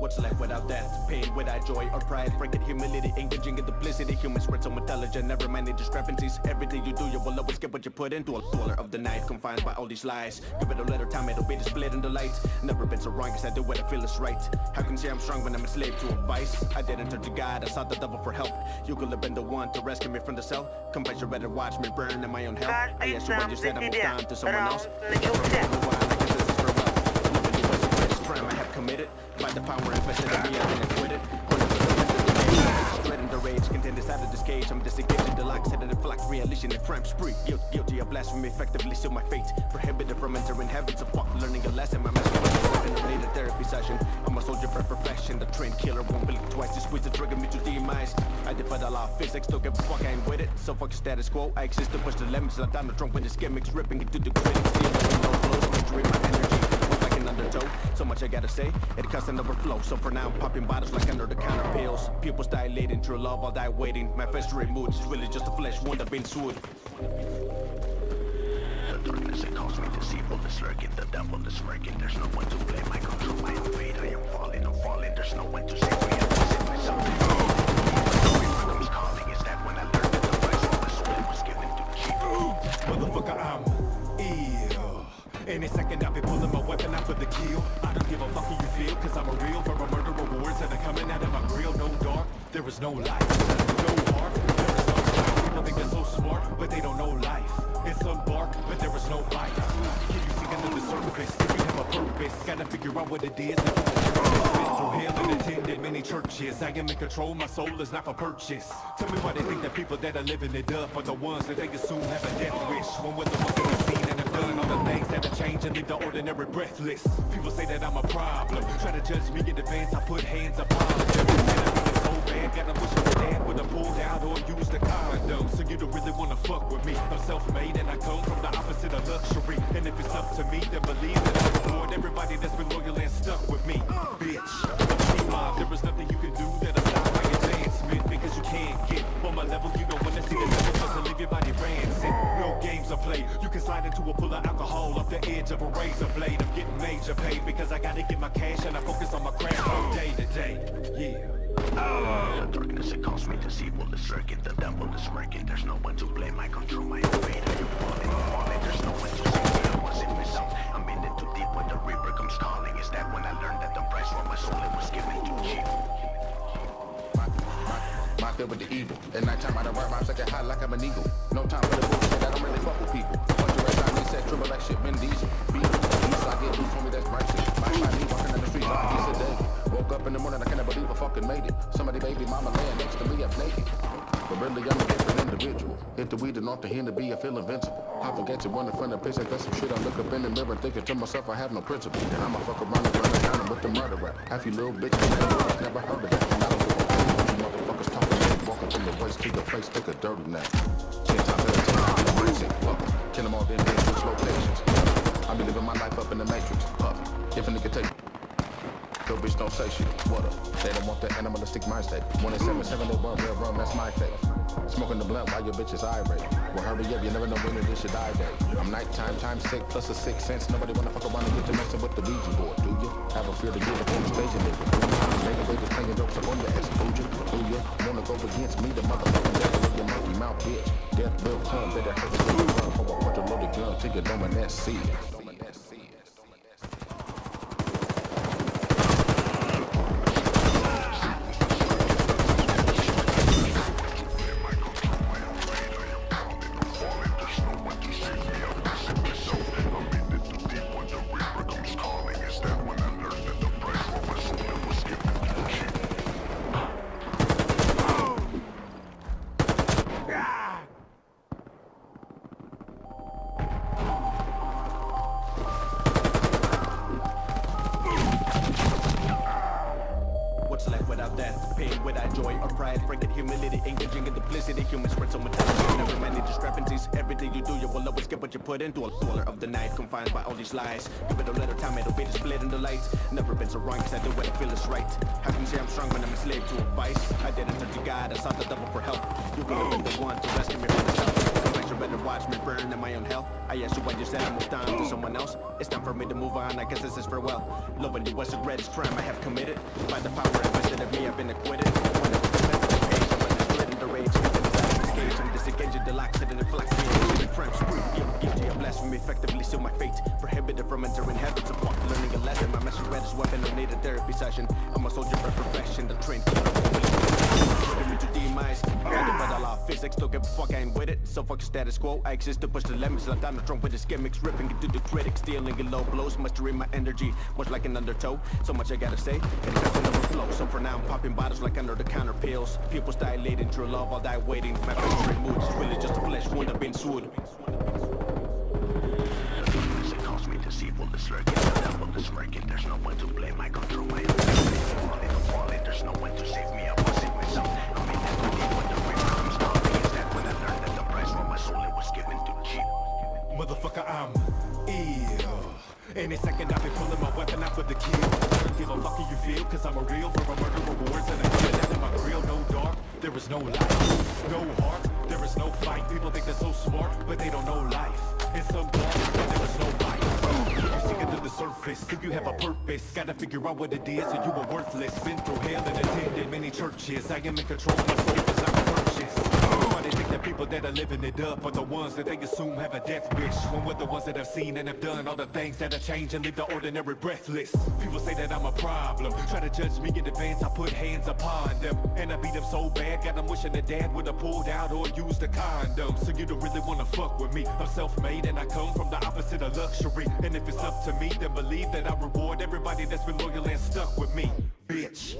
What's life without death? Pain without joy or pride? Frantic humility, engaging in duplicity. Humans spread so intelligent, never mind the discrepancies. Everything you do, you will always get what you put into. A dweller of the night, confined by all these lies. Give it a little time, it'll be displayed in the light. Never been so wrong as I do what I feel is right. How can you say I'm strong when I'm enslaved to a vice? I didn't turn to God, I sought the devil for help. You could have been the one to rescue me from the cell. Confess you better watch me burn in my own hell. I asked you what you said, I moved on to someone else. Crime I have committed by the power invested in me, I've been acquitted. Dreading the rage, contained inside of this cage. I'm disengaging the locks, headed in flux, realization and crime spree. Guilty of blasphemy, effectively seal my fate. Prohibited from entering heaven, so fuck learning a lesson. My master was in a therapy session. I'm a soldier by profession, the trained killer won't blink twice to squeeze the trigger me to demise. I defy the law of physics, don't give a fuck, I ain't with it. So fuck your status quo, I exist to push the limits. I'm down the trunk with his gimmicks, ripping into the critics. Stealing no flows, featuring my energy. Undertow. So much I gotta say, it cuts and overflow. So for now I'm popping bottles like under the counter pills. Pupils dilating, true love I'll die waiting. My festering mood is really just a flesh wound I've been sued. The darkness it calls me deceitful is lurking, the devil is smirking. There's no one to blame, I control my own fate. I am falling, I'm falling, there's no one to save me. I visit myself. Freedom's calling, is that when I learned that the price of my soul was given to cheap. Motherfucker, I'm ill. Any second I'll be pulling my weapon out for the kill. I don't give a fuck how you feel, cause I'm a real. For a murder rewards that are coming out of my grill. No dark, there is no light. No heart, there is no life. People think they're so smart, but they don't know life. It's some bark, but there is no bite. Can you see under the surface? If you have a purpose, gotta figure out what it is. Been through hell and attended many churches. I am in control, my soul is not for purchase. Tell me why they think that people that are living it up are the ones that they assume have a death wish. When we're the ones that have seen and have done all the things that have changed and leave the ordinary breathless. People say that I'm a problem, try to judge me in advance, I put hands upon them. And I think it's so bad, gotta wish I was dead would have pulled out or used a condom. So you don't really wanna fuck with me. I'm self-made and I come from the opposite of luxury. And if it's up to me, then believe that I reward everybody that's been loyal and stuck with me. Bitch, there is nothing you can do that'll stop my advancement, because you can't get on my level. You don't wanna see the level, just to leave your body rancid. No games are played, you can slide into a pool of alcohol off the edge of a razor blade. I'm getting major pay because I gotta get my cash and I focus on my craft from day to day. Yeah. The darkness it calls me deceitful is lurking, the devil is smirking. There's no one to blame, I control my own fate. I am falling, I'm falling, there's no one to save me. I was in myself, I'm in it too deep when the reaper comes calling. Is that when I learned that the price for my soul it was given too cheap? My filled with the evil. At nighttime I don't ride rhymes like a high like I'm an eagle. No time for the bullshit, I don't really fuck with people. Punch your ass, I need set triple like shit, Vin Diesel. Beat I get loose, homie, that's bright shit. My me walking down the street, like this a day. Woke up in the morning, I cannot believe I fucking made it. Somebody baby mama laying next to me, I'm naked. But really I'm a different individual. Hit the weed and off the hand to be, I feel invincible. Hop against it, run in front of place, I got some shit. I look up in the mirror thinking to myself I have no principle. And I'ma fuck around and run down with the murder rap. Half you little bitches, never heard of that. And I don't give a fuck you motherfuckers talking. Walking from the waist to your face, take a dirty nap. 10 times at a time, I'm a mindset. Kill them all, then switch locations. I be living my life up in the matrix. If a nigga take your bitch don't say shit, what up? They don't want that animalistic mind state. 1-7-7, they want real rum, that's my fate. Smoking the blunt while your bitch is irate. Well, hurry up, you never know when this should die day. I'm nighttime, time sick, plus a 6 cents. Nobody wanna fuck around and get to messing with the Ouija board, do you? Have a fear to get up on the stage and nigga. Maybe they just playing jokes up on your ass, do you? Wanna go against me, the motherfucking devil with your monkey mouth, bitch. Death will come, better hurt the gun. Hold on, put the loaded gun to your dome and that's it. Pain without joy or pride, frantic humility, engaging in duplicity. Humans spread so intelligent, never mind the discrepancies. Everything you do, you will always get what you put into. A dweller of the night, confined by all these lies. Give it a little time, it'll be displayed in the light. Never been so wrong, cause I do what I feel is right. How can you say I'm strong when I'm enslaved to a vice? I didn't turn to God, I sought the devil for help. You could have been the one to rescue me from the shelf. better watch me burn in my own hell. I asked you when you said I moved on to someone else. It's time for me to move on, I guess this is farewell. Loving you was a greatest crime I have committed. By the power invested in me, I've been acquitted. When I was the page, I'm understood in the rage. I'm disengaging the locks, hitting the flax. The crime spree, guilty of blasphemy, effectively seal my fate. Prohibited from entering heavens of walk, learning a lesson. My master read his weapon, no need a therapy session. I'm a soldier by profession, the trained killer. Putting me to demise. Guided by the law of physics, don't give a fuck, I ain't with it. So fuck your status quo, I exist to push the limits. Like Donald Trump with his gimmicks, ripping it to the critics, stealing in low blows, mustering my energy, much like an undertow. So much I gotta say, it doesn't overflow. So for now I'm popping bottles like under the counter pills. Pupils dilating, true love, I'll die waiting. My favorite mood is really just a flesh wound, I've been sued. It calls me deceitful, this lurking, the devil is smirking. There's no one to blame, I go through my own. Falling, there's no one to save me, I was it myself. I mean, that could be when the river comes down. Is that when I learned that the price for my soul, it was given too cheap? Motherfucker, I'm ill. Any second I'll be pulling my weapon out for the kill. I don't give a fuck how you feel, cause I'm a real for a murder rewards. And I'm coming out of my grill, no dark, there is no light. No heart, there is no fight. People think they're so smart, but they don't know life. It's so dark, and there is no light. You sink into the surface, think you have a purpose. Gotta figure out what it is, or you are worthless. Been through hell and attended many churches. I am in control of my soul, cause I'm a purchase. Why they think that people that are living it up are the ones that they assume have a death wish, when we're the ones that have seen and have done all the things that have changed and leave the ordinary breathless. People say that I'm a problem, try to judge me in advance, I put hands upon them. And I beat them so bad, got them wishing that dad would have pulled out or used a condom. So you don't really wanna fuck with me, I'm self-made and I come from the opposite of luxury. And if it's up to me, then believe that I reward everybody that's been loyal and stuck with me, bitch.